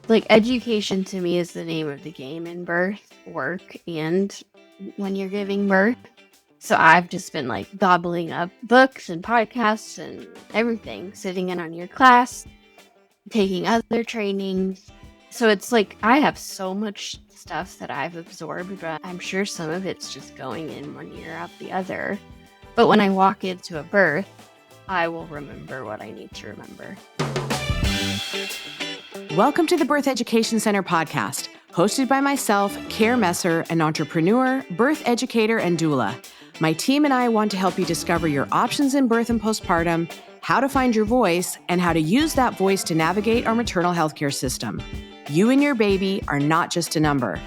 like education to me is the name of the game in birth, work, and when you're giving birth. So I've just been like gobbling up books and podcasts and everything, sitting in on your class, taking other trainings. So it's like I have so much stuff that I've absorbed, but I'm sure some of it's just going in one ear out the other. But when I walk into a birth, I will remember what I need to remember. Welcome to the Birth Education Center podcast, hosted by myself, Care Messer, an entrepreneur, birth educator, and doula. My team and I want to help you discover your options in birth and postpartum, how to find your voice, and how to use that voice to navigate our maternal healthcare system. You and your baby are not just a number.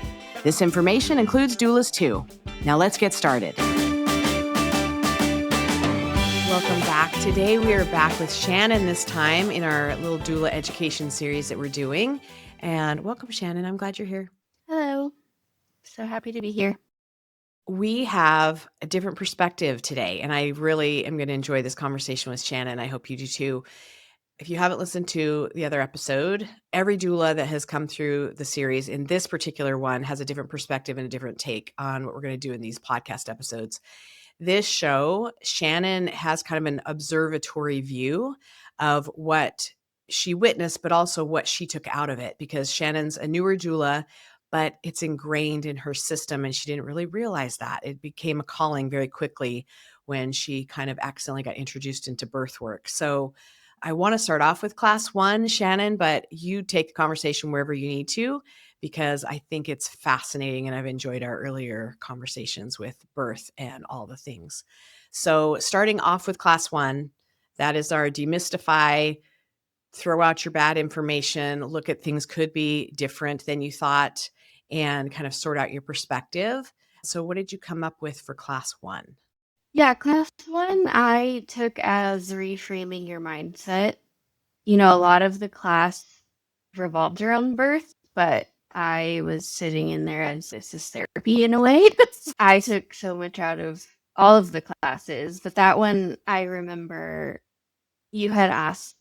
This information includes doulas too. Now let's get started. Welcome back. Today we are back with Shannon this time in our little doula education series that we're doing. And welcome, Shannon. I'm glad you're here. Hello. So happy to be here. We have a different perspective today, and I really am going to enjoy this conversation with Shannon. I hope you do too. If you haven't listened to the other episode, every doula that has come through the series in this particular one has a different perspective and a different take on what we're going to do in these podcast episodes. This show, Shannon has kind of an observatory view of what she witnessed, but also what she took out of it, because Shannon's a newer doula, but it's ingrained in her system and she didn't really realize that. It became a calling very quickly when she kind of accidentally got introduced into birth work. So I want to start off with class one, Shannon, but you take the conversation wherever you need to, because I think it's fascinating and I've enjoyed our earlier conversations with birth and all the things. So starting off with class one, that is our demystify, throw out your bad information, look at things could be different than you thought, and kind of sort out your perspective. So what did you come up with for class one? Yeah, class one I took as reframing your mindset. You know, a lot of the class revolved around birth, but I was sitting in there as this is therapy in a way. I took so much out of all of the classes, but that one I remember you had asked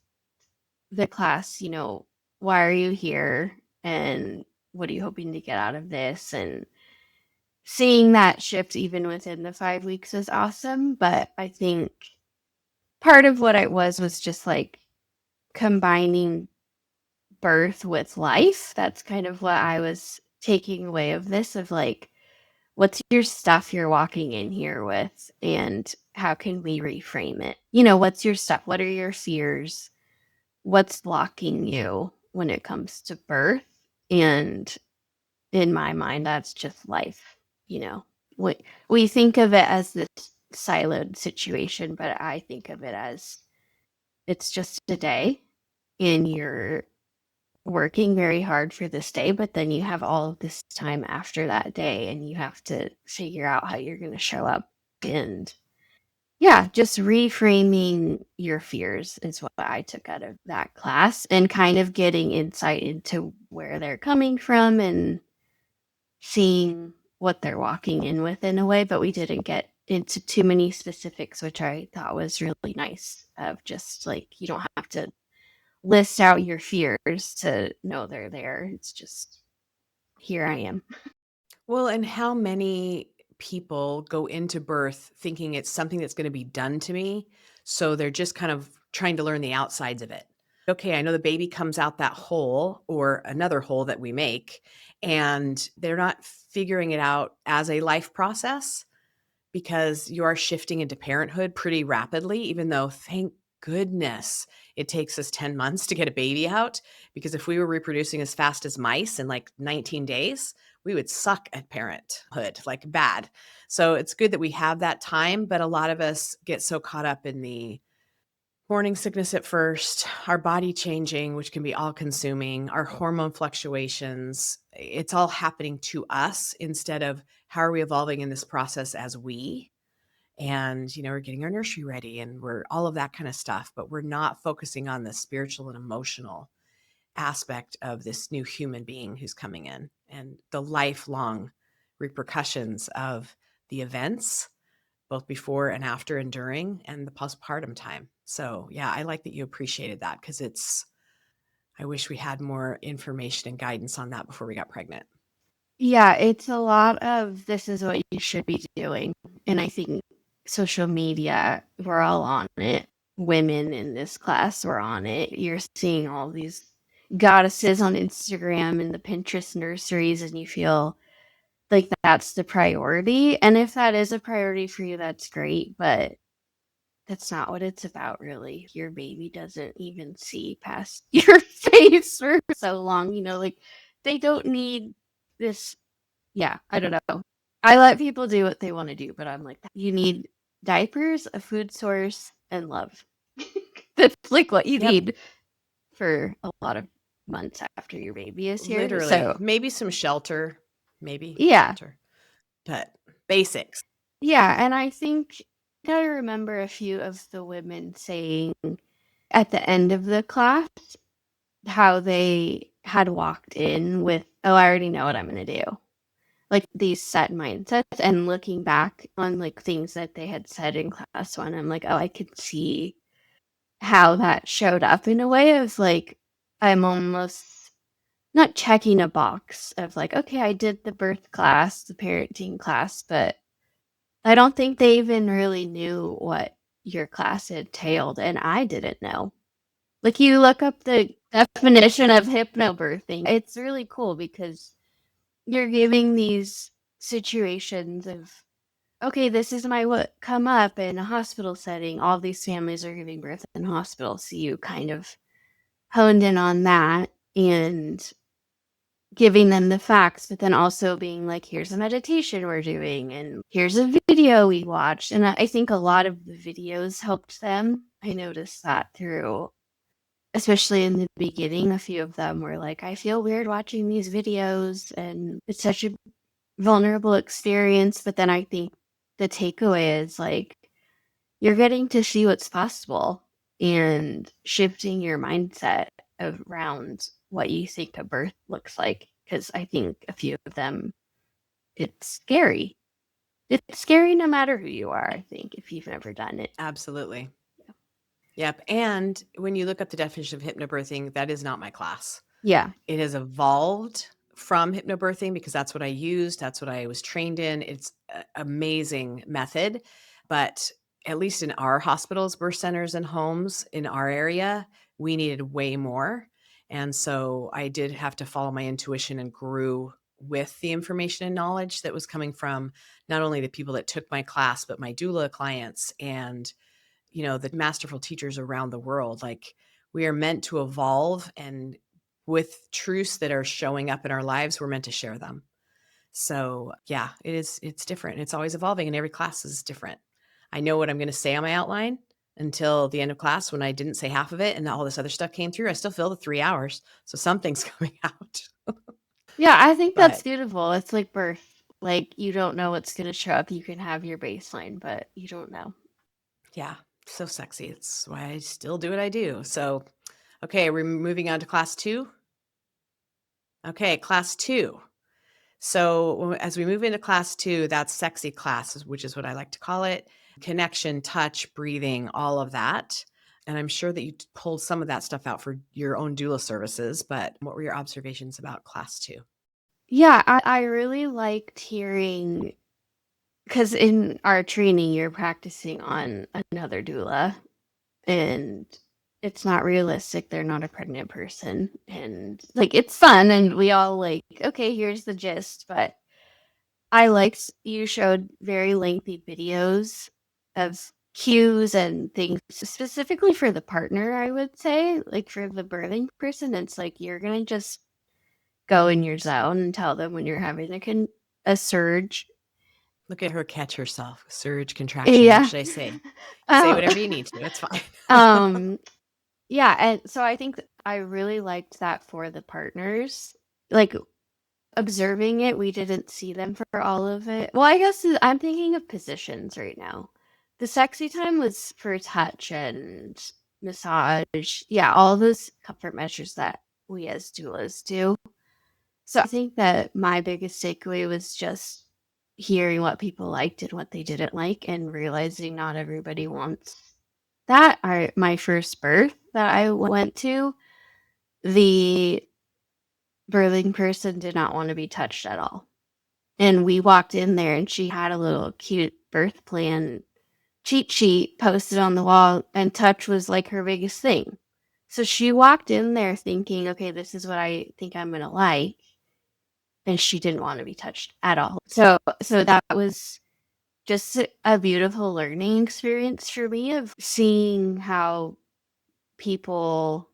the class, why are you here? And what are you hoping to get out of this? And seeing that shift even within the 5 weeks is awesome. But I think part of what it was just like combining birth with life. That's kind of what I was taking away of this of like, what's your stuff you're walking in here with? And how can we reframe it? What's your stuff? What are your fears? What's blocking you when it comes to birth? And in my mind, that's just life. You know, we, we think of it as this siloed situation, but I think of it as it's just a day and you're working very hard for this day, but then you have all of this time after that day and you have to figure out how you're going to show up. And yeah, just reframing your fears is what I took out of that class and kind of getting insight into where they're coming from and seeing what they're walking in with in a way. But we didn't get into too many specifics, which I thought was really nice of just like, you don't have to list out your fears to know they're there. It's just, here I am. Well, and how many people go into birth thinking it's something that's going to be done to me? So they're just kind of trying to learn the outsides of it. Okay, I know the baby comes out that hole or another hole that we make, and they're not figuring it out as a life process because you are shifting into parenthood pretty rapidly, even though thank goodness it takes us 10 months to get a baby out. Because if we were reproducing as fast as mice in like 19 days, we would suck at parenthood, like bad. So it's good that we have that time, but a lot of us get so caught up in the morning sickness at first, our body changing, which can be all consuming, our hormone fluctuations. It's all happening to us instead of how are we evolving in this process as we. And, we're getting our nursery ready and we're all of that kind of stuff, but we're not focusing on the spiritual and emotional aspect of this new human being who's coming in and the lifelong repercussions of the events, both before and after and during, and the postpartum time. So yeah, I like that you appreciated that because I wish we had more information and guidance on that before we got pregnant. Yeah, it's a lot of this is what you should be doing. And I think social media, we're all on it. Women in this class were on it. You're seeing all these goddesses on Instagram and the Pinterest nurseries, and you feel like that's the priority. And if that is a priority for you, that's great. But that's not what it's about, really. Your baby doesn't even see past your face for so long. Like they don't need this. Yeah, I don't know. I let people do what they want to do, but I'm like, you need diapers, a food source, and love. That's like what you Yep. need for a lot of months after your baby is here. Literally. So, Maybe some shelter. Maybe yeah. shelter. But basics. Yeah. And I think I remember a few of the women saying at the end of the class how they had walked in with, oh, I already know what I'm going to do. Like these set mindsets, and looking back on like things that they had said in class one, I'm like, oh, I could see how that showed up in a way of like, I'm almost not checking a box of like, okay, I did the birth class, the parenting class, but I don't think they even really knew what your class entailed, and I didn't know. Like you look up the definition of hypnobirthing, it's really cool because you're giving these situations of, okay, this is my what come up in a hospital setting. All these families are giving birth in hospitals. So you kind of honed in on that and giving them the facts, but then also being like, here's a meditation we're doing, and here's a video we watched. And I think a lot of the videos helped them. I noticed that through, especially in the beginning, a few of them were like, I feel weird watching these videos, and it's such a vulnerable experience. But then I think the takeaway is like, you're getting to see what's possible and shifting your mindset around what you think a birth looks like. Because I think a few of them, it's scary. It's scary no matter who you are, I think, if you've never done it. Absolutely. Yep. And when you look up the definition of hypnobirthing, that is not my class. Yeah. It has evolved from hypnobirthing because that's what I used. That's what I was trained in. It's an amazing method. But at least in our hospitals, birth centers, and homes in our area, we needed way more. And so I did have to follow my intuition and grew with the information and knowledge that was coming from not only the people that took my class, but my doula clients and the masterful teachers around the world. Like we are meant to evolve, and with truths that are showing up in our lives, we're meant to share them. So yeah, it's different. It's always evolving, and every class is different. I know what I'm going to say on my outline until the end of class when I didn't say half of it and all this other stuff came through. I still feel the 3 hours. So something's coming out. Yeah, I think that's But beautiful. It's like birth. Like, you don't know what's going to show up. You can have your baseline, but you don't know. yeah, so sexy. It's why I still do what I do. So, okay, we're moving on to class 2. Okay, class 2. So as we move into class 2, that's sexy class, which is what I like to call it. Connection, touch, breathing, all of that. And I'm sure that you pulled some of that stuff out for your own doula services, but what were your observations about class 2? Yeah, I really liked hearing, because in our training, you're practicing on another doula, and it's not realistic. They're not a pregnant person. And like, it's fun, and we all like, okay, here's the gist. But I liked you showed very lengthy videos of cues and things specifically for the partner, I would say. Like for the birthing person, it's like you're gonna just go in your zone and tell them when you're having a surge. Look at her catch herself. Surge, contraction. What Yeah. should I say? Say um, whatever you need to. It's fine. um yeah, and so I think I really liked that for the partners. Like observing it, we didn't see them for all of it. Well, I guess I'm thinking of positions right now. The sexy time was for touch and massage. Yeah, all those comfort measures that we as doulas do. So I think that my biggest takeaway was just hearing what people liked and what they didn't like, and realizing not everybody wants that. My first birth that I went to, the birthing person did not want to be touched at all. And we walked in there and she had a little cute birth plan cheat sheet posted on the wall, and touch was like her biggest thing. So she walked in there thinking, okay, this is what I think I'm going to like. And she didn't want to be touched at all. So that was just a beautiful learning experience for me of seeing how people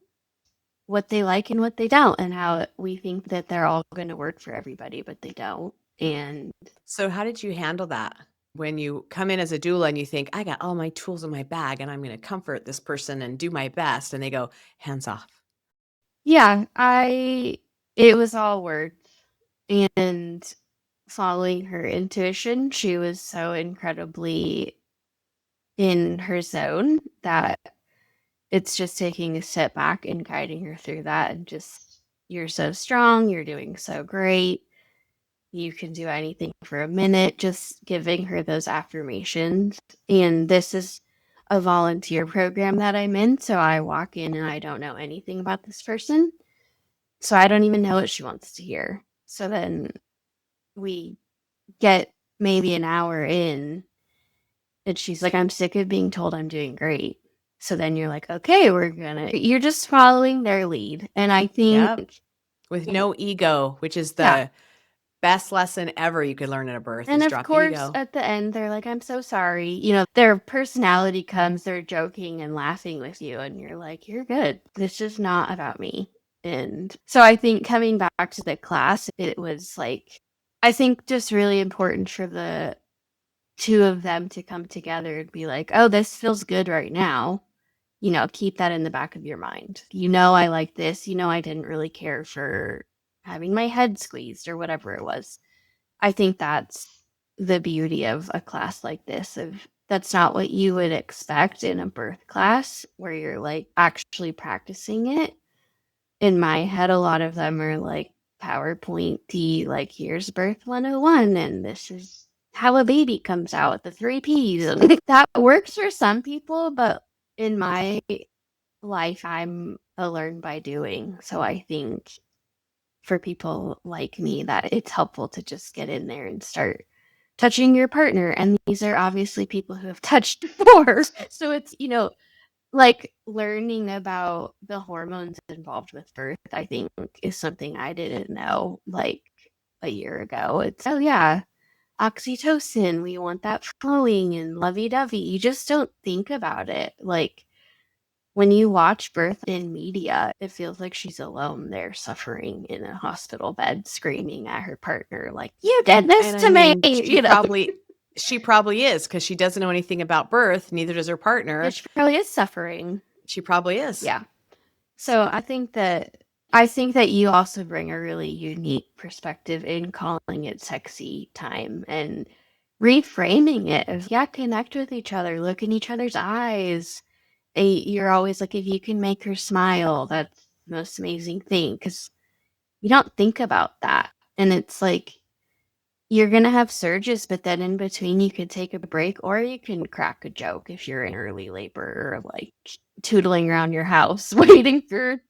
what they like and what they don't, and how we think that they're all going to work for everybody, but they don't. And So how did you handle that? When you come in as a doula and you think, I got all my tools in my bag and I'm going to comfort this person and do my best. And they go, hands off. yeah, it was all words and following her intuition. She was so incredibly in her zone that it's just taking a step back and guiding her through that, and just, you're so strong, you're doing so great, you can do anything for a minute, just giving her those affirmations. And this is a volunteer program that I'm in, so I walk in and I don't know anything about this person, so I don't even know what she wants to hear. So then we get maybe an hour in, and she's like, I'm sick of being told I'm doing great. So then you're like, okay, you're just following their lead. And I think, Yep. With no ego, which is yeah. the best lesson ever you could learn at a birth And is of drop the course, ego. at the end, they're like, I'm so sorry. Their personality comes, they're joking and laughing with you. And you're like, you're good. This is not about me. And so I think coming back to the class, it was like, I think just really important for the two of them to come together and be like, oh, this feels good right now. Keep that in the back of your mind. I like this. I didn't really care for having my head squeezed or whatever it was. I think that's the beauty of a class like this. Of That's not what you would expect in a birth class where you're like actually practicing it. In my head, a lot of them are like PowerPoint-y, like here's birth 101 and this is how a baby comes out, the 3 Ps. And that works for some people, but in my life, I'm a learn by doing. So I think for people like me that it's helpful to just get in there and start touching your partner. And these are obviously people who have touched before. So it's, like learning about the hormones involved with birth, I think is something I didn't know like a year ago. It's, oh yeah, oxytocin, we want that flowing and lovey dovey. You just don't think about it. Like when you watch birth in media, it feels like she's alone there suffering in a hospital bed, screaming at her partner, like, you did this And I to me, mean, she probably is because she doesn't know anything about birth. Neither does her Yeah, partner. she probably is suffering. She probably is. Yeah. So I think that you also bring a really unique perspective in calling it sexy time and reframing it of, yeah, connect with each other, look in each other's eyes. You're always like, if you can make her smile, that's the most amazing thing, because you don't think about that. And it's like, you're going to have surges, but then in between, you could take a break or you can crack a joke if you're in early labor or like tootling around your house waiting for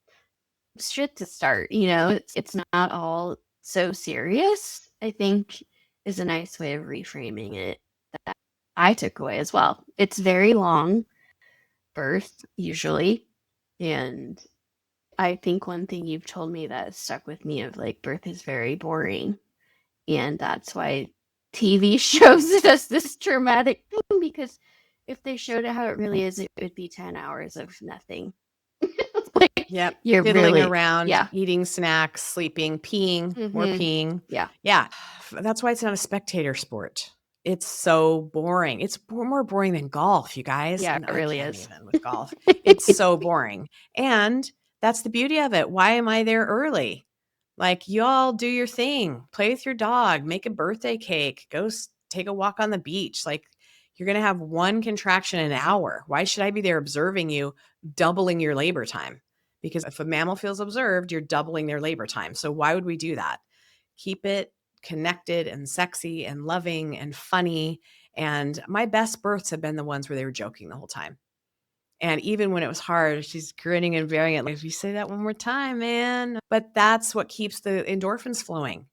shit to start. It's not all so serious, I think, is a nice way of reframing it that I took away as well. It's very long birth, usually. And I think one thing you've told me that has stuck with me of like birth is very boring. And that's why TV shows it as this traumatic thing, because if they showed it how it really is, it would be 10 hours of nothing. Like, Yep. you're Fiddling really, around, yeah. eating snacks, sleeping, peeing, more Hmm. peeing. Yeah. Yeah. That's why it's not a spectator sport. It's so boring. It's more boring than golf, you guys. Yeah, And it I really can't is. even with golf. It's so boring. And that's the beauty of it. Why am I there early? Like, y'all do your thing, play with your dog, make a birthday cake, go take a walk on the beach. Like, you're going to have one contraction an hour. Why should I be there observing you, doubling your labor time? Because if a mammal feels observed, you're doubling their labor time. So why would we do that? Keep it connected and sexy and loving and funny. And my best births have been the ones where they were joking the whole time. And even when it was hard, she's grinning and bearing it like, "If you say that one more time, man." But that's what keeps the endorphins flowing,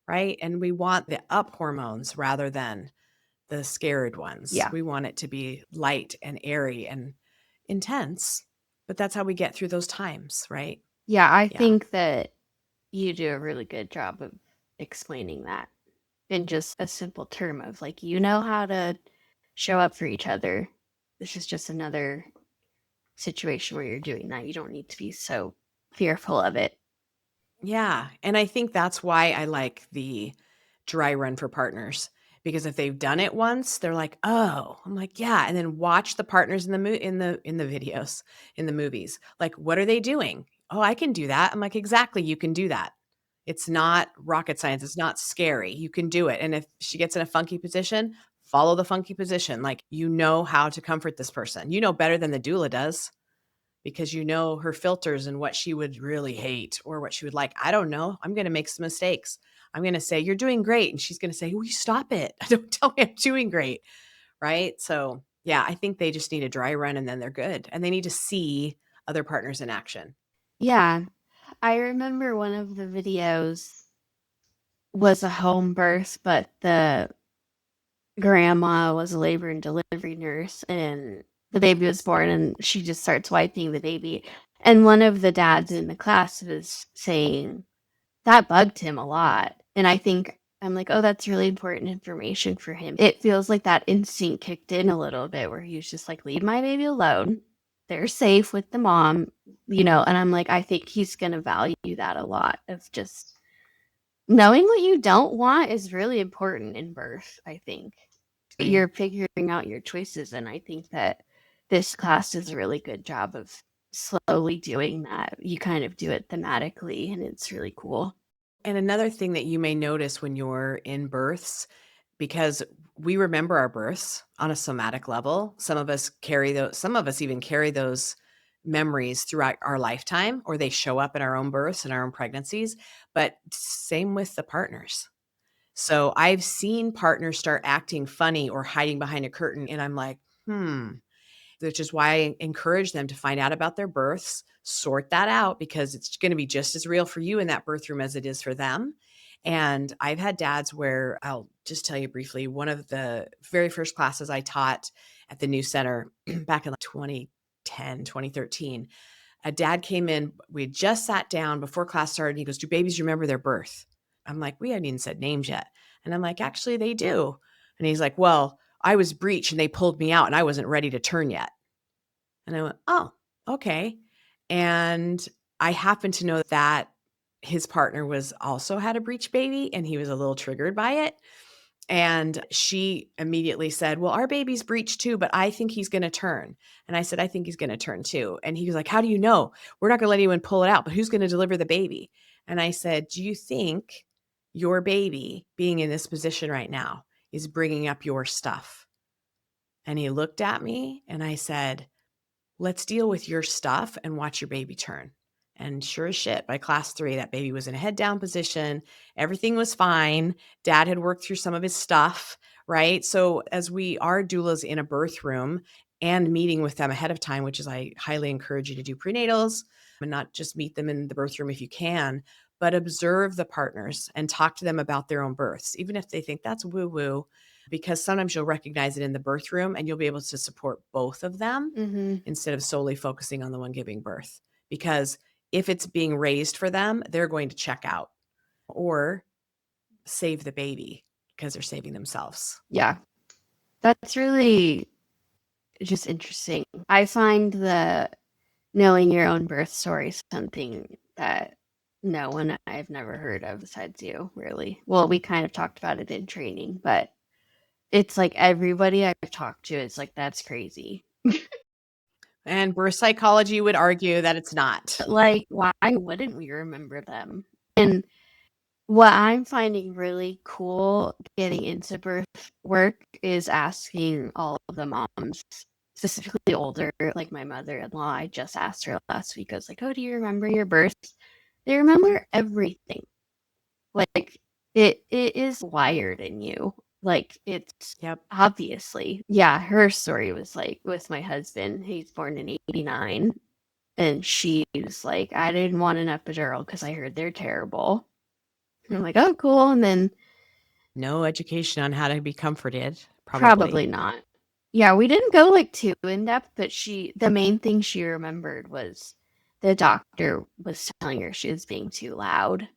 right? And we want the up hormones rather than the scared ones. Yeah. We want it to be light and airy and intense, but that's how we get through those times, right? Yeah, I Yeah. think that you do a really good job of explaining that in just a simple term of like, you know how to show up for each other. This is just another situation where you're doing that. You don't need to be so fearful of it. Yeah, and I think that's why I like the dry run for partners, because if they've done it once, they're like, "Oh." I'm like, "Yeah," and then watch the partners in the in the videos, in the movies. Like, "What are they doing?" "Oh, I can do that." I'm like, "Exactly, you can do that. It's not rocket science, it's not scary. You can do it." And if she gets in a funky position, follow the funky position. Like, you know how to comfort this person. You know better than the doula does, because you know her filters and what she would really hate or what she would like. I don't know. I'm going to make some mistakes. I'm going to say, "You're doing great." And she's going to say, "Will you stop it? Don't tell me I'm doing great." Right. So, yeah, I think they just need a dry run and then they're good. And they need to see other partners in action. Yeah. I remember one of the videos was a home birth, but the grandma was a labor and delivery nurse and the baby was born and she just starts wiping the baby. And one of the dads in the class was saying that bugged him a lot. And I think I'm like, oh, that's really important information for him. It feels like that instinct kicked in a little bit where he was just like, leave my baby alone. They're safe with the mom, and I'm like, I think he's going to value that a lot of just knowing what you don't want is really important in birth, I think. You're figuring out your choices, and I think that this class does a really good job of slowly doing that. You kind of do it thematically, and it's really cool. And another thing that you may notice when you're in births, because we remember our births on a somatic level. Some of us even carry those memories throughout our lifetime, or they show up in our own births and our own pregnancies. But same with the partners. So I've seen partners start acting funny or hiding behind a curtain, and I'm like, which is why I encourage them to find out about their births, sort that out, because it's going to be just as real for you in that birth room as it is for them. And I've had dads where, I'll just tell you briefly, one of the very first classes I taught at the new center back in like 2010, 2013, a dad came in. We had just sat down before class started. And he goes, "Do babies remember their birth?" I'm like, "We hadn't even said names yet." And I'm like, "Actually, they do." And he's like, "Well, I was breech and they pulled me out and I wasn't ready to turn yet." And I went, "Oh, okay." And I happen to know that his partner was also had a breech baby and he was a little triggered by it. And she immediately said, "Well, our baby's breech too, but I think he's going to turn." And I said, "I think he's going to turn too." And he was like, "How do you know? We're not going to let anyone pull it out, but who's going to deliver the baby?" And I said, "Do you think your baby being in this position right now is bringing up your stuff?" And he looked at me and I said, "Let's deal with your stuff and watch your baby turn." And sure as shit, by class 3, that baby was in a head down position. Everything was fine. Dad had worked through some of his stuff, right? So as we are doulas in a birth room and meeting with them ahead of time, which is I highly encourage you to do prenatals and not just meet them in the birth room if you can, but observe the partners and talk to them about their own births, even if they think that's woo woo, because sometimes you'll recognize it in the birth room and you'll be able to support both of them Mm-hmm. instead of solely focusing on the one giving birth. Because if it's being raised for them, they're going to check out or save the baby because they're saving themselves. Yeah, that's really just interesting. I find that knowing your own birth story is something that no one I've never heard of besides you, really. Well, we kind of talked about it in training, but it's like everybody I've talked to is like, that's crazy. And birth psychology would argue that it's not. Like, why wouldn't we remember them? And what I'm finding really cool getting into birth work is asking all of the moms, specifically older, like my mother-in-law. I just asked her last week. I was like, "Oh, do you remember your birth?" They remember everything. Like it is wired in you. Like, it's Yep. obviously yeah, her story was, like, with my husband, he's born in '89, and she's like, "I didn't want an epidural because I heard they're terrible." And I'm like, "Oh, cool," and then No education on how to be comforted, probably. probably not. Yeah, we didn't go, like, too in-depth, but the main thing she remembered was the doctor was telling her she was being too loud.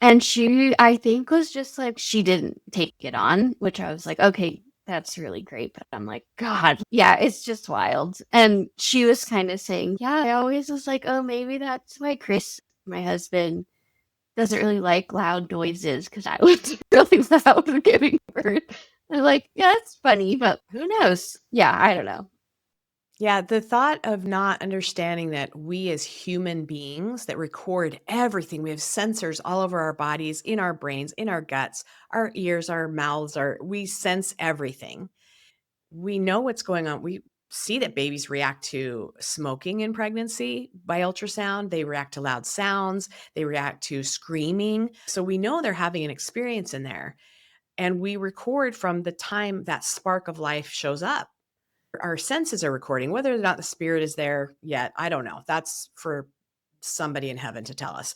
And she, I think, was just like, she didn't take it on, which I was like, okay, that's really great. But I'm like, God, yeah, it's just wild. And she was kind of saying, yeah, I always was like, oh, maybe that's why Chris, my husband, doesn't really like loud noises because I was really loud giving birth. I'm like, yeah, it's funny, but who knows? Yeah, I don't know. Yeah, the thought of not understanding that we as human beings that record everything, we have sensors all over our bodies, in our brains, in our guts, our ears, our mouths, we sense everything. We know what's going on. We see that babies react to smoking in pregnancy by ultrasound. They react to loud sounds. They react to screaming. So we know they're having an experience in there. And we record from the time that spark of life shows up. Our senses are recording. Whether or not the spirit is there yet, I don't know. That's for somebody in heaven to tell us.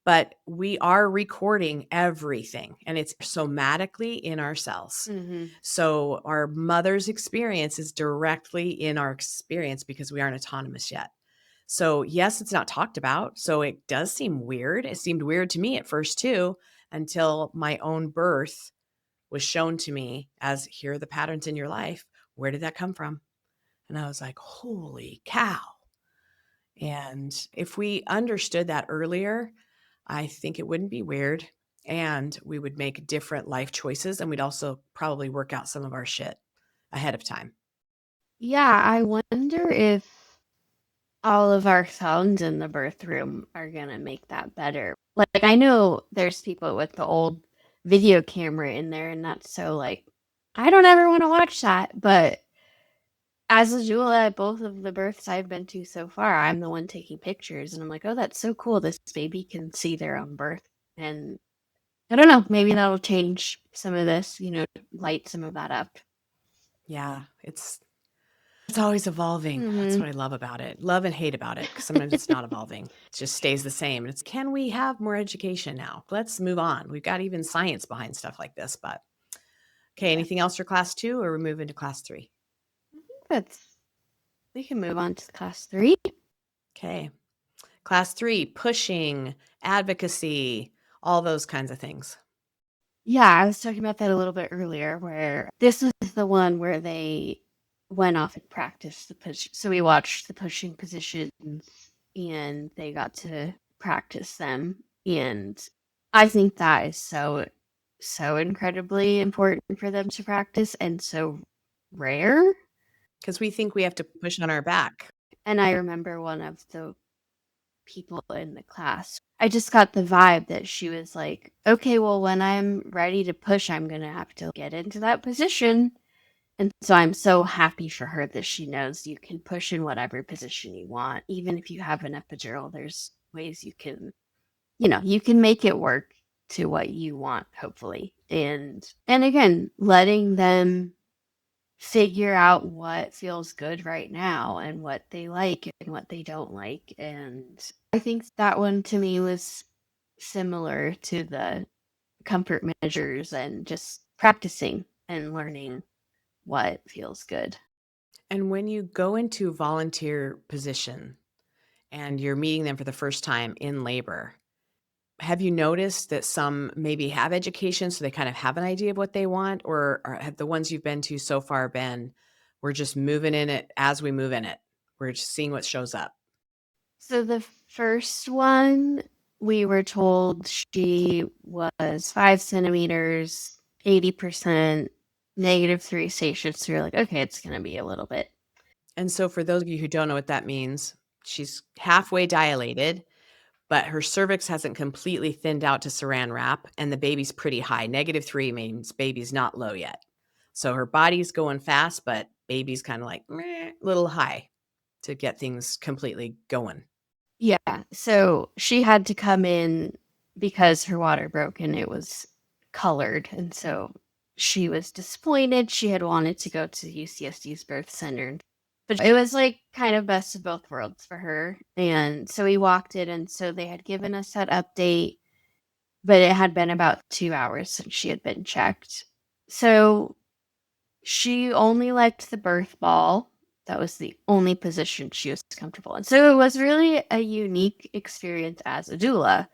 But we are recording everything, and it's somatically in our cells. Mm-hmm. So our mother's experience is directly in our experience because we aren't autonomous yet. So, yes, it's not talked about. So it does seem weird. It seemed weird to me at first, too, until my own birth was shown to me as here are the patterns in your life. Where did that come from? And I was like, holy cow. And if we understood that earlier, I think it wouldn't be weird. And we would make different life choices. And we'd also probably work out some of our shit ahead of time. Yeah, I wonder if all of our sounds in the birth room are gonna make that better. Like I know there's people with the old video camera in there, and that's so like I don't ever want to watch that. But as a doula at both of the births I've been to so far, I'm the one taking pictures, and I'm like, oh, that's so cool. This baby can see their own birth, and I don't know, maybe that'll change some of this, light some of that up. Yeah, it's always evolving. That's Hmm. what I love about it. Love and hate about it, because sometimes it's not evolving. It just stays the same. And it's, can we have more education now? Let's move on. We've got even science behind stuff like this. But okay, Yeah, anything else for class 2, or we move into class 3? that's we can move on to class 3. Okay. Class 3, pushing, advocacy, all those kinds of things. Yeah, I was talking about that a little bit earlier, where this was the one where they went off and practiced the push. So we watched the pushing positions and they got to practice them. And I think that is so incredibly important for them to practice and so rare. Because we think we have to push on our back. And I remember one of the people in the class. I just got the vibe that she was like, okay, well, when I'm ready to push, I'm going to have to get into that position. And so I'm so happy for her that she knows you can push in whatever position you want. Even if you have an epidural, there's ways you can make it work to what you want, hopefully. And again, letting them figure out what feels good right now and what they like and what they don't like. And I think that one to me was similar to the comfort measures and just practicing and learning what feels good. And when you go into volunteer position and you're meeting them for the first time in labor, have you noticed that some maybe have education, so they kind of have an idea of what they want? Or have the ones you've been to so far been, we're just moving in it as we move in it? We're just seeing what shows up. So the first one, we were told she was 5 centimeters, 80%, -3 stations. So you're like, okay, it's going to be a little bit. And so for those of you who don't know what that means, she's halfway dilated, but her cervix hasn't completely thinned out to saran wrap, and the baby's pretty high. -3 means baby's not low yet. So her body's going fast, but baby's kind of like meh, little high to get things completely going. Yeah. So she had to come in because her water broke and it was colored. And so she was disappointed. She had wanted to go to UCSD's birth center, but it was like kind of best of both worlds for her. And so we walked in, and so they had given us that update, but it had been about 2 hours since she had been checked. So she only liked the birth ball. That was the only position she was comfortable in. So it was really a unique experience as a doula,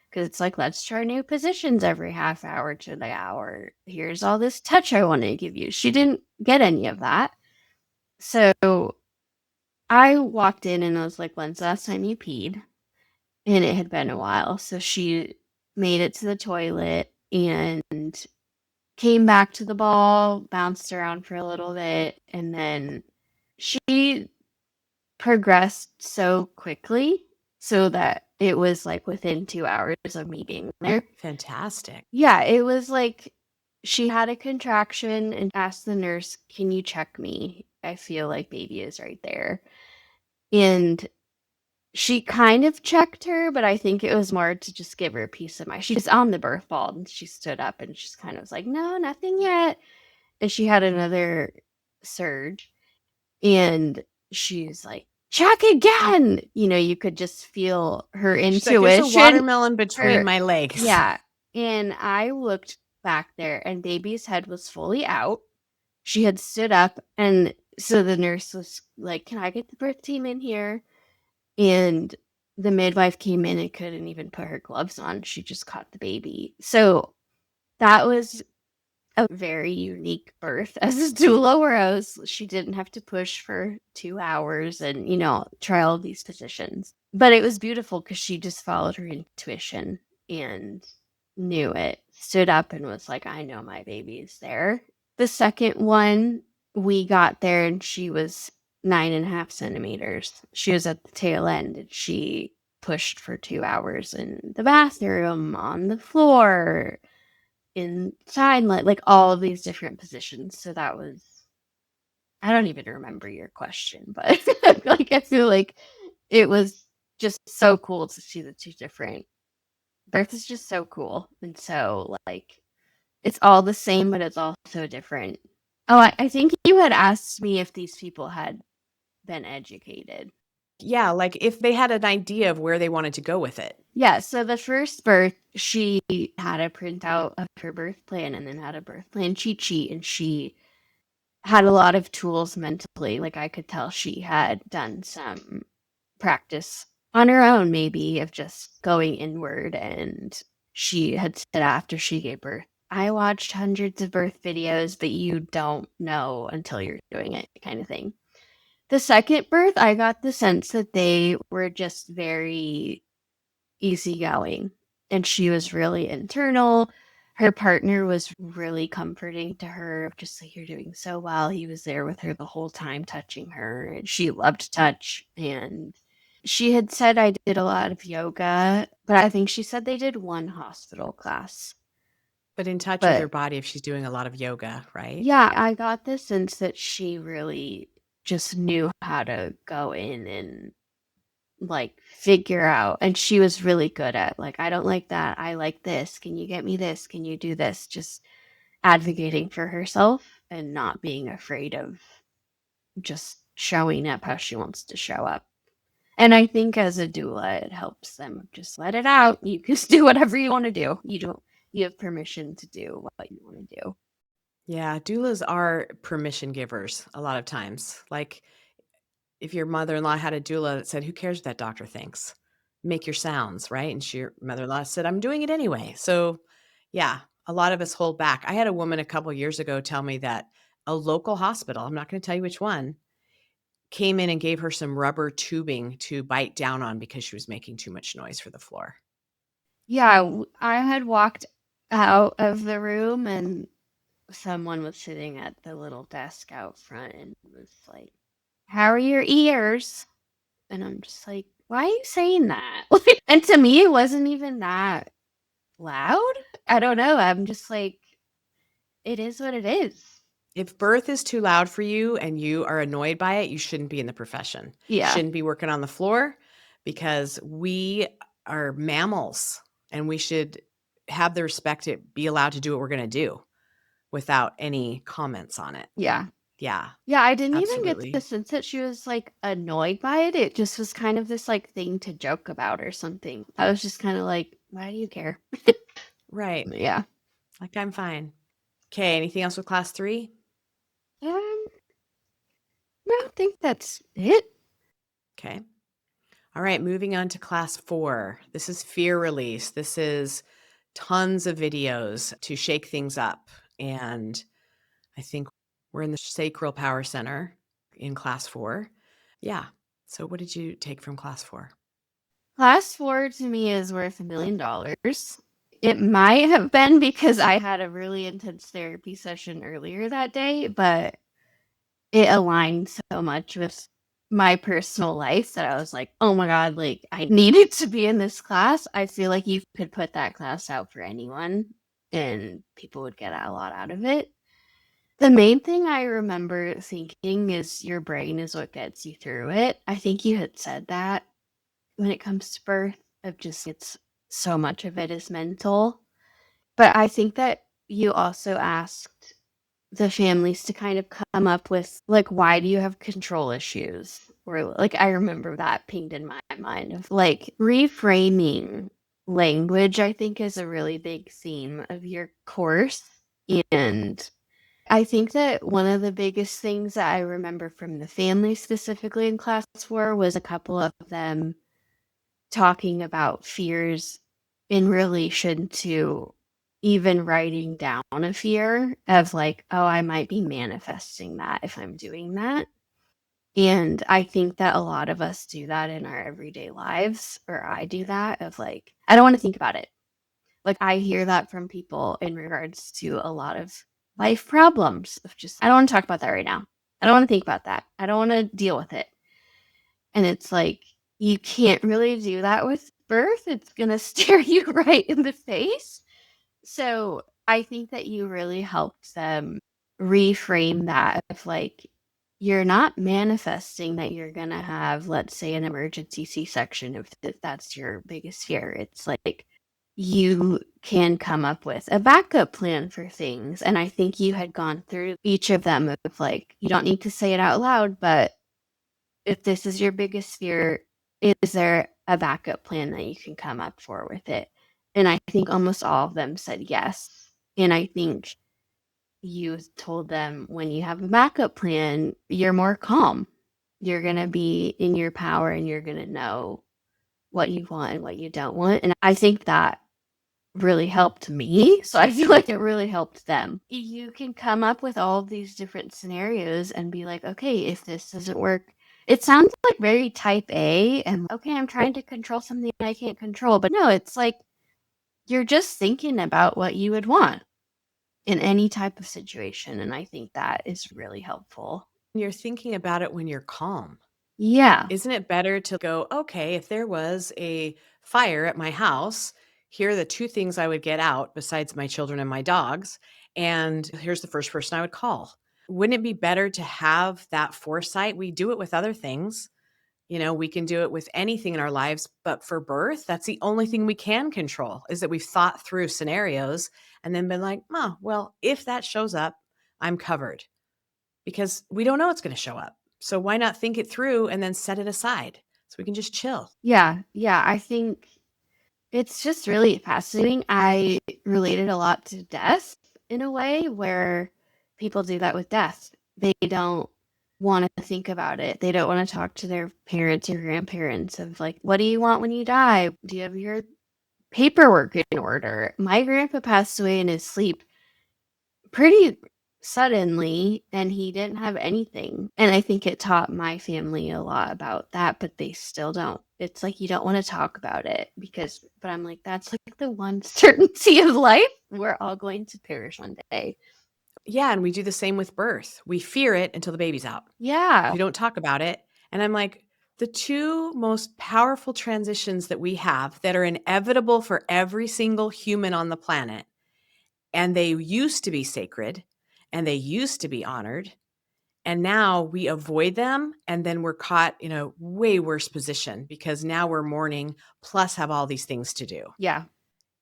because it's like, let's try new positions every half hour to the hour. Here's all this touch I want to give you. She didn't get any of that. So I walked in and I was like, when's the last time you peed? And it had been a while. So she made it to the toilet and came back to the ball, bounced around for a little bit, and then she progressed so quickly so that it was like within 2 hours of me being there. Fantastic. Yeah, it was like she had a contraction and asked the nurse, "Can you check me? I feel like baby is right there." And she kind of checked her, but I think it was more to just give her a peace of mind. She's on the birth ball and she stood up and she's kind of was like, "No, nothing yet." And she had another surge and she's like, "Check again." You could just feel her She's like, "There's a intuition. watermelon between Her my legs." Yeah. And I looked back there and baby's head was fully out. She had stood up and so the nurse was like, "Can I get the birth team in here?" And the midwife came in and couldn't even put her gloves on. She just caught the baby. So that was a very unique birth as a doula, where she didn't have to push for 2 hours and, try all of these positions. But it was beautiful because she just followed her intuition and knew it, stood up and was like, I know my baby is there. The second one, we got there and she was 9.5 centimeters. She was at the tail end and she pushed for 2 hours in the bathroom, on the floor, inside, like all of these different positions. So that was, I don't even remember your question, but like I feel like it was just so cool to see the two different birth is just so cool. And so like it's all the same, but it's also different. Oh, I think you had asked me if these people had been educated. Yeah, like if they had an idea of where they wanted to go with it. Yeah, so the first birth, she had a printout of her birth plan and then had a birth plan cheat sheet, and she had a lot of tools mentally. Like I could tell she had done some practice on her own, maybe, of just going inward. And she had said after she gave birth, I watched hundreds of birth videos, but you don't know until you're doing it, kind of thing. The second birth, I got the sense that they were just very easygoing. And she was really internal. Her partner was really comforting to her, just like, you're doing so well. He was there with her the whole time, touching her, and she loved touch. And she had said I did a lot of yoga, but I think she said they did one hospital class. But in touch with her But body if she's doing a lot of yoga, right? yeah, I got the sense that she really just knew how to go in and like figure out, and she was really good at, like, I don't like that, I like this, can you get me this, can you do this, just advocating for herself and not being afraid of just showing up how she wants to show up. And I think as a doula it helps them just let it out. You can do whatever you want to do. You have permission to do what you want to do. Yeah, doulas are permission givers a lot of times. Like if your mother-in-law had a doula that said, "Who cares what that doctor thinks? Make your sounds," right? And your mother-in-law said, "I'm doing it anyway." So, yeah, a lot of us hold back. I had a woman a couple years ago tell me that a local hospital, I'm not going to tell you which one, came in and gave her some rubber tubing to bite down on because she was making too much noise for the floor. Yeah, I had walked out of the room and someone was sitting at the little desk out front and was like, "How are your ears?" And I'm just like, "Why are you saying that?" And to me, it wasn't even that loud. I don't know. I'm just like, it is what it is. If birth is too loud for you and you are annoyed by it, you shouldn't be in the profession. Yeah. Shouldn't be working on the floor because we are mammals and we should have the respect to be allowed to do what we're going to do without any comments on it. Yeah. Yeah, Yeah, I didn't even get the absolutely. sense that she was, like, annoyed by it. It just was kind of this, like, thing to joke about or something. I was just kinda like, "Why do you care?" Right. Yeah. Like, I'm fine. Okay, anything else with class 3? Um, no, I think that's it. Okay. All right, moving on to class 4. This is fear release. This is tons of videos to shake things up. And I think we're in the sacral power center in class 4. Yeah. So, what did you take from class 4? Class 4 to me is worth $1,000,000. It might have been because I had a really intense therapy session earlier that day, but it aligned so much with my personal life that I was like, "Oh my god, like, I needed to be in this class." I feel like you could put that class out for anyone, and people would get a lot out of it. The main thing I remember thinking is your brain is what gets you through it. I think you had said that when it comes to birth, of just it's so much of it is mental. But I think that you also asked the families to kind of come up with, like, why do you have control issues? Or, like, I remember that pinged in my mind of, like, reframing language, I think, is a really big theme of your course. And I think that one of the biggest things that I remember from the family specifically in class 4 was a couple of them talking about fears in relation to even writing down a fear of, like, oh, I might be manifesting that if I'm doing that. And I think that a lot of us do that in our everyday lives, or I do that of, like, I don't want to think about it. Like, I hear that from people in regards to a lot of life problems of just, I don't want to talk about that right now. I don't want to think about that. I don't want to deal with it. And it's like, you can't really do that with birth. It's gonna stare you right in the face. So, I think that you really helped them reframe that of, like, you're not manifesting that you're gonna have, let's say, an emergency C-section if that's your biggest fear. It's like, you can come up with a backup plan for things, and I think you had gone through each of them of, like, you don't need to say it out loud, but if this is your biggest fear, is there a backup plan that you can come up for with it? And I think almost all of them said yes. And I think you told them when you have a backup plan, you're more calm. You're going to be in your power and you're going to know what you want and what you don't want. And I think that really helped me. So I feel like it really helped them. You can come up with all of these different scenarios and be like, okay, if this doesn't work, it sounds like very type A and okay, I'm trying to control something I can't control. But no, it's like you're just thinking about what you would want in any type of situation. And I think that is really helpful. You're thinking about it when you're calm. Yeah. Isn't it better to go, okay, if there was a fire at my house, here are the 2 things I would get out besides my children and my dogs, and here's the first person I would call. Wouldn't it be better to have that foresight? We do it with other things. We can do it with anything in our lives, but for birth, that's the only thing we can control is that we've thought through scenarios and then been like, oh, well, if that shows up, I'm covered because we don't know it's going to show up. So why not think it through and then set it aside so we can just chill? Yeah. Yeah. I think it's just really fascinating. I related a lot to death in a way where people do that with death. They don't want to think about it. They don't want to talk to their parents or grandparents of, like, what do you want when you die? Do you have your paperwork in order? My grandpa passed away in his sleep pretty suddenly, and he didn't have anything. And I think it taught my family a lot about that, but they still don't. It's like you don't want to talk about it because, but I'm like, that's like the one certainty of life. We're all going to perish one day. Yeah, and we do the same with birth. We fear it until the baby's out. Yeah. We don't talk about it. And I'm like, the 2 most powerful transitions that we have that are inevitable for every single human on the planet, and they used to be sacred and they used to be honored. And now we avoid them and then we're caught in a way worse position because now we're mourning plus have all these things to do. Yeah.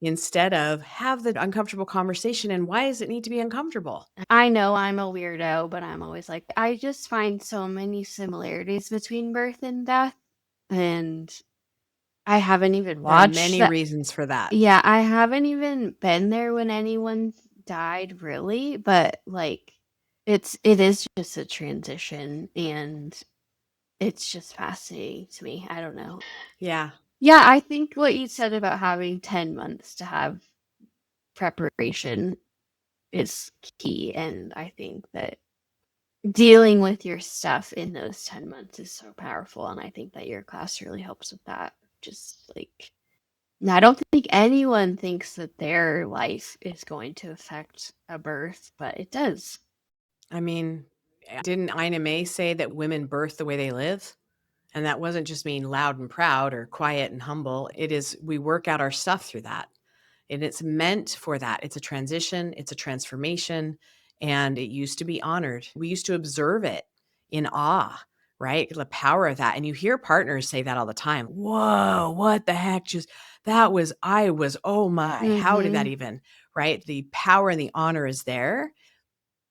instead of have the uncomfortable conversation. And why does it need to be uncomfortable? I know I'm a weirdo, but I'm always like, I just find so many similarities between birth and death, and I haven't even There are watched many that. reasons for that. Yeah, I haven't even been there when anyone died really, but like it is just a transition and it's just fascinating to me. I don't know. Yeah. Yeah, I think what you said about having 10 months to have preparation is key, and I think that dealing with your stuff in those 10 months is so powerful, and I think that your class really helps with that. Just like I don't think anyone thinks that their life is going to affect a birth, but it does. I mean, didn't Ina May say that women birth the way they live? And that wasn't just mean loud and proud or quiet and humble. It is, we work out our stuff through that. And it's meant for that. It's a transition, it's a transformation, and it used to be honored. We used to observe it in awe, right? The power of that. And you hear partners say that all the time. Whoa, what the heck? Just oh my, how did that Mhm. even, right? The power and the honor is there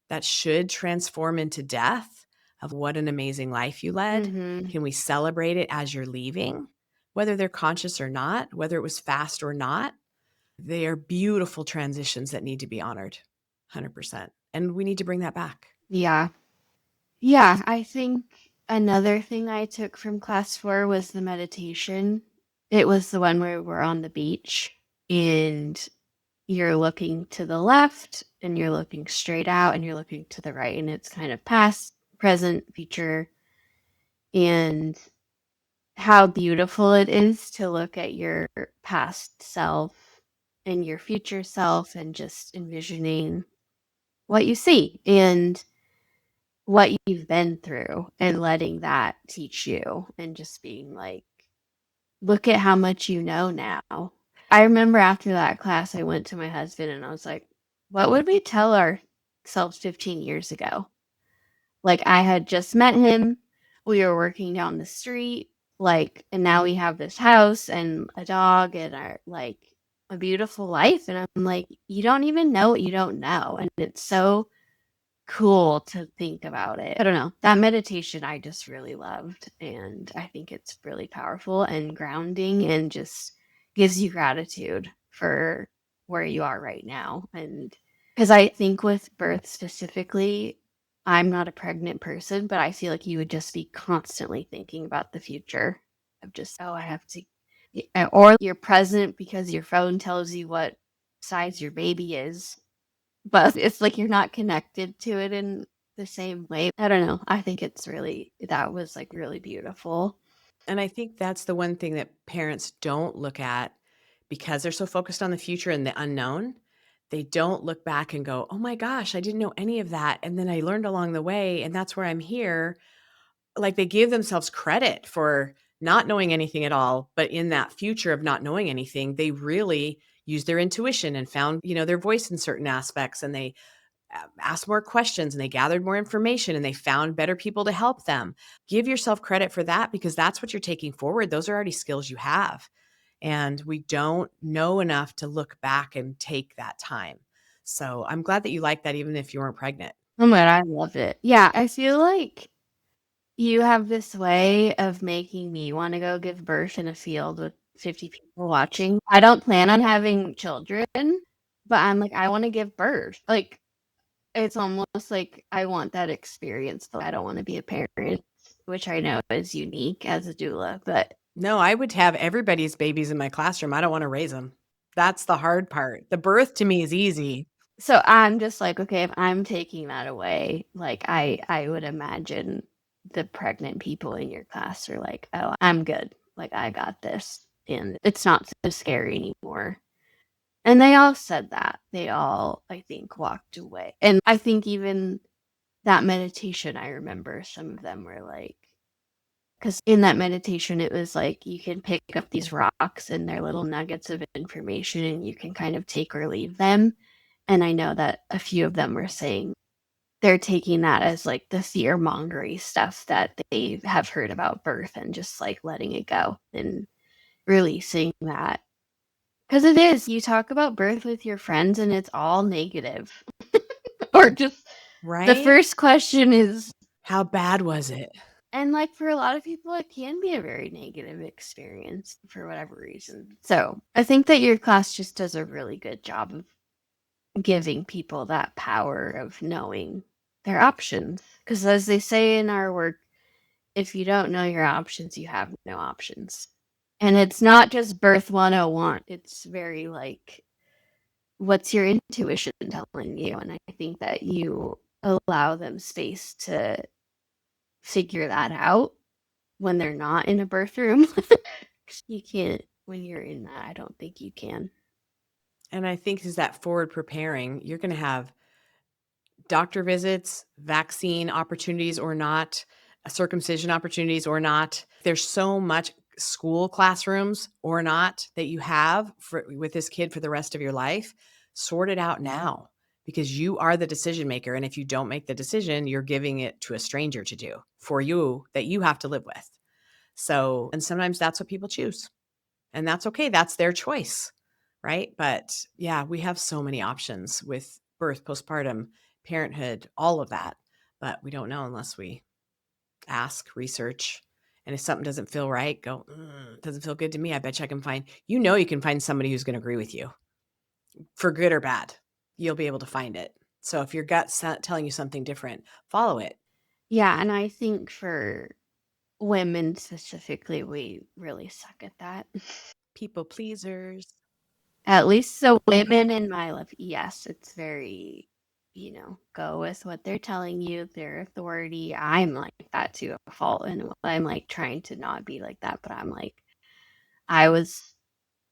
that should transform into death of what an amazing life you led. Mhm. Can we celebrate it as you're leaving, whether they're conscious or not, whether it was fast or not? They are beautiful transitions that need to be honored, 100%. And we need to bring that back. Yeah. Yeah, I think another thing I took from class 4 was the meditation. It was the one where we're on the beach and you're looking to the left and you're looking straight out and you're looking to the right, and it's kind of past, present, future, and how beautiful it is to look at your past self and your future self and just envisioning what you see and what you've been through and letting that teach you and just being like, look at how much you know now. I remember after that class, I went to my husband and I was like, what would we tell ourselves 15 years ago? Like, I had just met him. We were working down the street. Like, and now we have this house and a dog and our, like, a beautiful life. And I'm like, you don't even know what you don't know. And it's so cool to think about it. I don't know. That meditation I just really loved, and I think it's really powerful and grounding and just gives you gratitude for where you are right now. And because I think with birth specifically, I'm not a pregnant person, but I feel like you would just be constantly thinking about the future of just, oh, I have to, or you're present because your phone tells you what size your baby is, but it's like you're not connected to it in the same way. I don't know. I think it's really that was, like, really beautiful. And I think that's the one thing that parents don't look at because they're so focused on the future and the unknown. They don't look back and go, oh my gosh, I didn't know any of that. And then I learned along the way, and that's where I'm here. Like, they give themselves credit for not knowing anything at all, but in that future of not knowing anything, they really used their intuition and found, their voice in certain aspects, and they asked more questions and they gathered more information and they found better people to help them. Give yourself credit for that because that's what you're taking forward. Those are already skills you have. And we don't know enough to look back and take that time. So I'm glad that you like that, even if you weren't pregnant. Oh my god, I love it. Yeah, I feel like you have this way of making me wanna go give birth in a field with 50 people watching. I don't plan on having children, but I'm like, I wanna give birth. Like, it's almost like I want that experience, though I don't wanna be a parent, which I know is unique as a doula, but No, I would have everybody's babies in my classroom. I don't want to raise them. That's the hard part. The birth to me is easy. so I'm just like, okay, if I'm taking that away, like I would imagine the pregnant people in your class are like, "Oh, I'm good. Like I got this." And it's not so scary anymore. And they all said that. They all, I think, walked away. And I think even that meditation, I remember some of them were like, because in that meditation, it was like you can pick up these rocks and they're little nuggets of information and you can kind of take or leave them. And I know that a few of them were saying they're taking that as like the fear mongery stuff that they have heard about birth and just like letting it go and releasing that. 'Cause it is, you talk about birth with your friends and it's all negative. Or just the Right? first question is How bad was it? and, like, for a lot of people, it can be a very negative experience for whatever reason. So, I think that your class just does a really good job of giving people that power of knowing their options. Because as they say in our work, if you don't know your options, you have no options. And it's not just birth 101. It's very like, what's your intuition telling you? And I think that you allow them space to figure that out when they're not in a birth room. You can't, when you're in that, I don't think you can. And I think is that forward preparing, you're going to have doctor visits, vaccine opportunities or not, circumcision opportunities or not. There's so much school classrooms or not that you have with this kid for the rest of your life. Sort it out now because you are the decision maker. And if you don't make the decision, you're giving it to a stranger to do for you that you have to live with. So, and sometimes that's what people choose. And that's okay. That's their choice. Right. But yeah, we have so many options with birth, postpartum, parenthood, all of that. But we don't know unless we ask, research. And if something doesn't feel right, go, doesn't feel good to me. I bet you I can find, you can find somebody who's going to agree with you for good or bad. You'll be able to find it. So if your gut's telling you something different, follow it. Yeah, and I think for women specifically, we really suck at that. People pleasers. At least so women in my life, yes, it's very, go with what they're telling you, their authority. I'm like that to a fault, and I'm like trying to not be like that, but I'm like, I was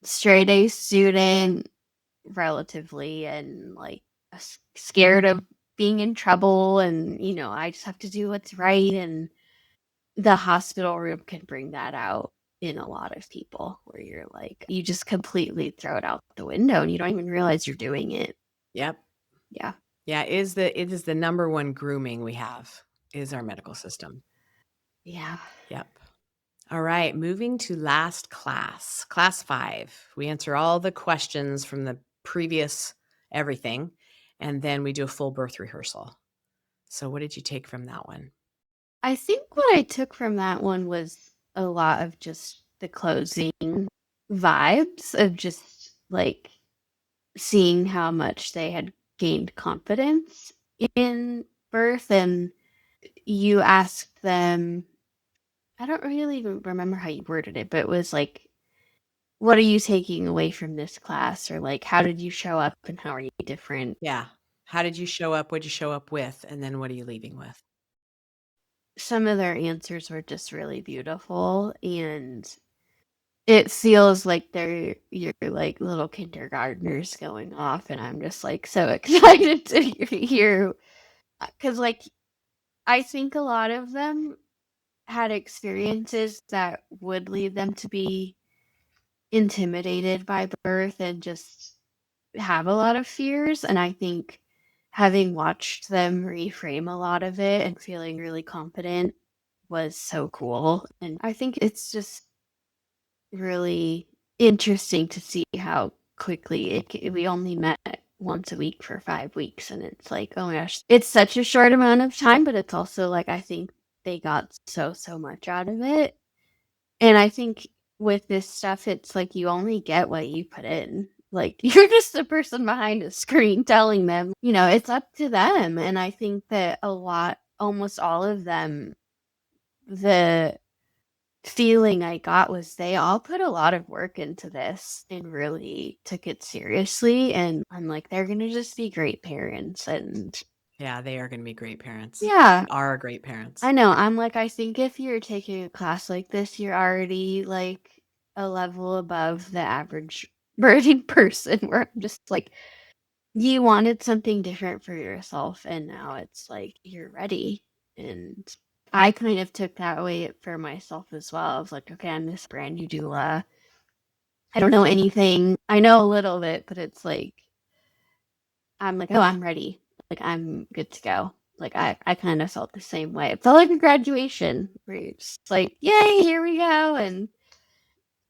straight A student relatively, and like scared of being in trouble, and I just have to do what's right, and the hospital room can bring that out in a lot of people where you're like, you just completely throw it out the window and you don't even realize you're doing it. Yep. Yeah. Yeah. It is the number one grooming we have is our medical system. Yeah. Yep. All right, moving to last class, class 5. We answer all the questions from the previous everything, and then we do a full birth rehearsal. So, what did you take from that one? I think what I took from that one was a lot of just the closing vibes of just like seeing how much they had gained confidence in birth. And you asked them, I don't really even remember how you worded it, but it was like, what are you taking away from this class? Or like, how did you show up and how are you different? Yeah. How did you show up? What did you show up with? And then what are you leaving with? Some of their answers were just really beautiful, and it feels like you're like little kindergartners going off, and I'm just like so excited to hear because like I think a lot of them had experiences that would lead them to be intimidated by birth and just have a lot of fears. And I think having watched them reframe a lot of it and feeling really confident was so cool. And I think it's just really interesting to see how quickly we only met once a week for 5 weeks. And it's like, oh my gosh, it's such a short amount of time, but it's also like, I think they got so much out of it. And I think with this stuff, it's like you only get what you put in. Like you're just the person behind a screen telling them, it's up to them. And I think that almost all of them, the feeling I got was they all put a lot of work into this and really took it seriously. And I'm like, they're going to just be great parents. And Yeah, they are going to be great parents. yeah, Are great parents. I know. I'm like, I think if you're taking a class like this, you're already like a level above the average birthing person where I'm just like, you wanted something different for yourself, and now it's like you're ready. And I kind of took that away for myself as well. I was like, okay, I'm this brand new doula. I don't know anything. I know a little bit, but it's like, I'm like, oh, I'm ready. Like, I'm good to go. Like, I kind of felt the same way. It felt like a graduation where you're just like, yay, here we go. And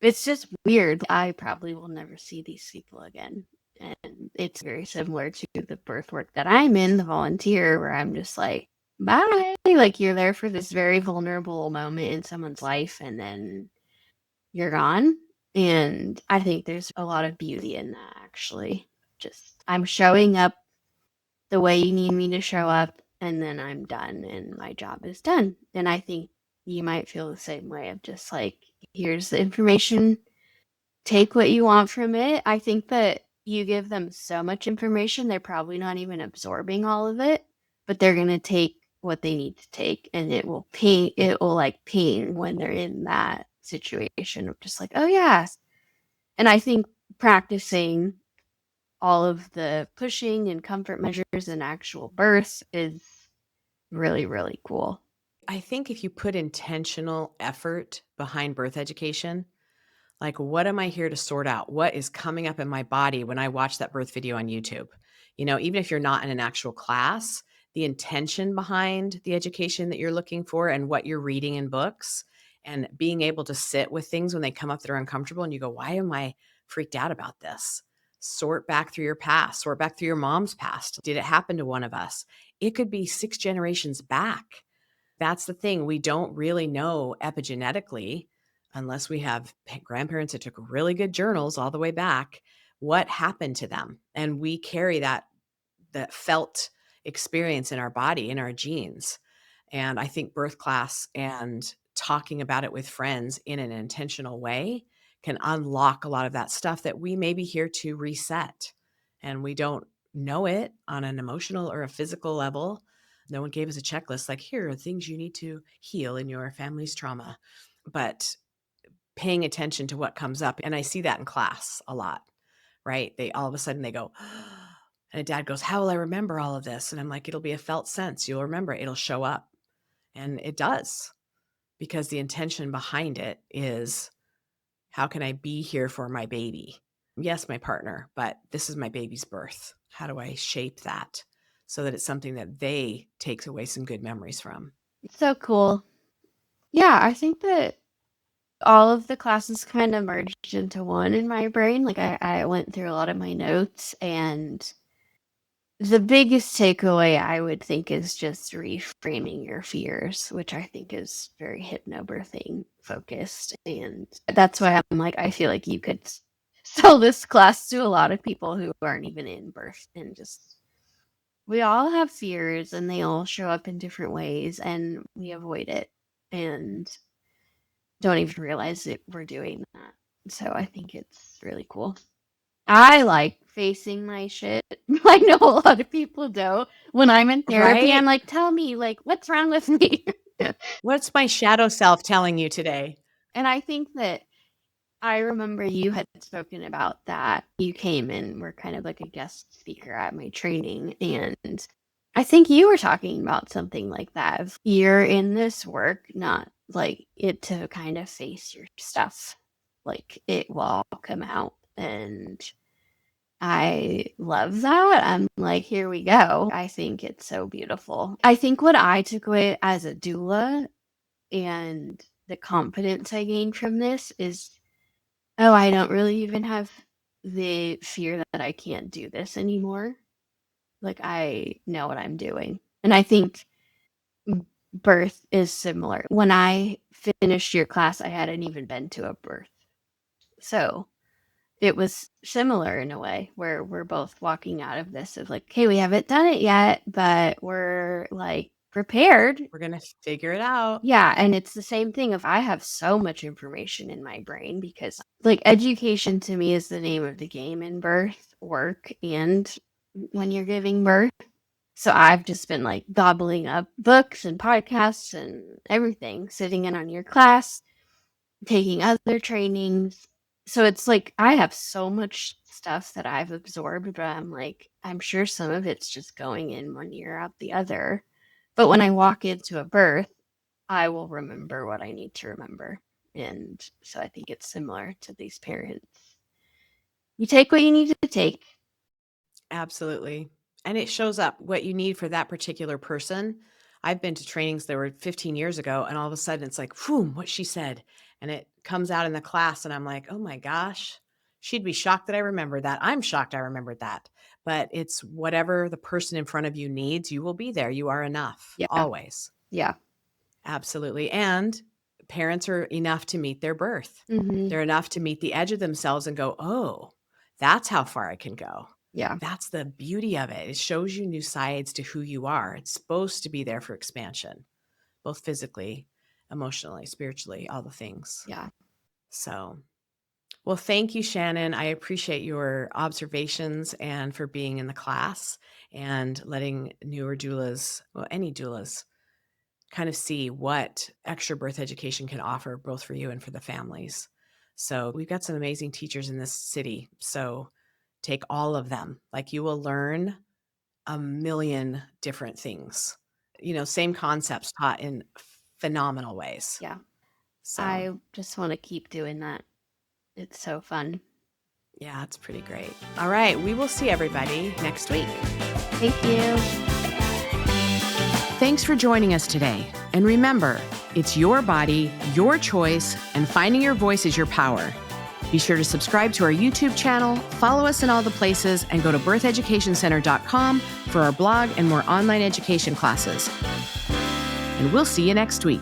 It's just weird. I probably will never see these people again. And it's very similar to the birth work that I'm in, the volunteer, where I'm just like, bye. Like you're there for this very vulnerable moment in someone's life and then you're gone. And I think there's a lot of beauty in that, actually. Just, I'm showing up the way you need me to show up, and then I'm done, and my job is done. And I think you might feel the same way of just like, here's the information, take what you want from it. I think that you give them so much information, they're probably not even absorbing all of it, but they're going to take what they need to take, and it will like ping when they're in that situation of just like, oh, yeah. And I think practicing all of the pushing and comfort measures and actual birth is really, really cool. I think if you put intentional effort behind birth education, like, what am I here to sort out? What is coming up in my body when I watch that birth video on YouTube? Even if you're not in an actual class, the intention behind the education that you're looking for and what you're reading in books and being able to sit with things when they come up that are uncomfortable and you go, why am I freaked out about this? Sort back through your past, sort back through your mom's past. Did it happen to one of us? It could be 6 generations back. That's the thing. We don't really know epigenetically, unless we have grandparents that took really good journals all the way back, what happened to them. And we carry that felt experience in our body, in our genes. And I think birth class and talking about it with friends in an intentional way can unlock a lot of that stuff that we may be here to reset. And we don't know it on an emotional or a physical level. No one gave us a checklist like, here are things you need to heal in your family's trauma. But paying attention to what comes up. And I see that in class a lot, right? They all of a sudden they go, and a dad goes, how will I remember all of this? And I'm like, it'll be a felt sense. You'll remember it. It'll show up. And it does, because the intention behind it is, how can I be here for my baby? Yes, my partner, but this is my baby's birth. How do I shape that so that it's something that they takes away some good memories from? It's so cool. Yeah, I think that all of the classes kind of merged into one in my brain. Like I went through a lot of my notes, and the biggest takeaway I would think is just reframing your fears, which I think is very hypnobirthing focused. And that's why I'm like, I feel like you could sell this class to a lot of people who aren't even in birth, and just, we all have fears and they all show up in different ways and we avoid it and don't even realize that we're doing that. So I think it's really cool. I like facing my shit. I know a lot of people don't. When I'm in therapy, I'm Right? like, tell me, like, what's wrong with me? What's my shadow self telling you today? And I think that I remember you had spoken about that. You came and were kind of like a guest speaker at my training. And I think you were talking about something like that. If you're in this work, not like it to kind of face your stuff. Like it will all come out. And I love that. I'm like, here we go. I think it's so beautiful. I think what I took away as a doula and the confidence I gained from this is, oh, I don't really even have the fear that I can't do this anymore. Like, I know what I'm doing. And I think birth is similar. When I finished your class, I hadn't even been to a birth. So it was similar in a way where we're both walking out of this of like, okay, we haven't done it yet, but we're like prepared. We're going to figure it out. Yeah, and it's the same thing if I have so much information in my brain because like education to me is the name of the game in birth, work, and when you're giving birth. So I've just been like gobbling up books and podcasts and everything, sitting in on your class, taking other trainings. So it's like I have so much stuff that I've absorbed, but I'm like, I'm sure some of it's just going in one ear out the other. But when I walk into a birth, I will remember what I need to remember. And so I think it's similar to these parents. You take what you need to take. Absolutely. And it shows up what you need for that particular person. I've been to trainings that were 15 years ago, and all of a sudden it's like, boom, what she said. And it comes out in the class and I'm like, oh my gosh, she'd be shocked that I remembered that. I'm shocked I remembered that. But it's whatever the person in front of you needs, you will be there. You are enough, Yeah. always. Yeah. Absolutely. And parents are enough to meet their birth. Mhm. They're enough to meet the edge of themselves and go, oh, that's how far I can go. Yeah. That's the beauty of it. It shows you new sides to who you are. It's supposed to be there for expansion, both physically, emotionally, spiritually, all the things. Yeah. So, well, thank you, Shannon. I appreciate your observations and for being in the class and letting newer doulas, well, any doulas, kind of see what extra birth education can offer both for you and for the families. So we've got some amazing teachers in this city. So take all of them. Like, you will learn a million different things. Same concepts taught in phenomenal ways. Yeah. So I just want to keep doing that. It's so fun. yeah, it's pretty great. All right. We will see everybody next week. Thank you. Thanks for joining us today. And remember, it's your body, your choice, and finding your voice is your power. Be sure to subscribe to our YouTube channel, follow us in all the places, and go to birtheducationcenter.com for our blog and more online education classes. And we'll see you next week.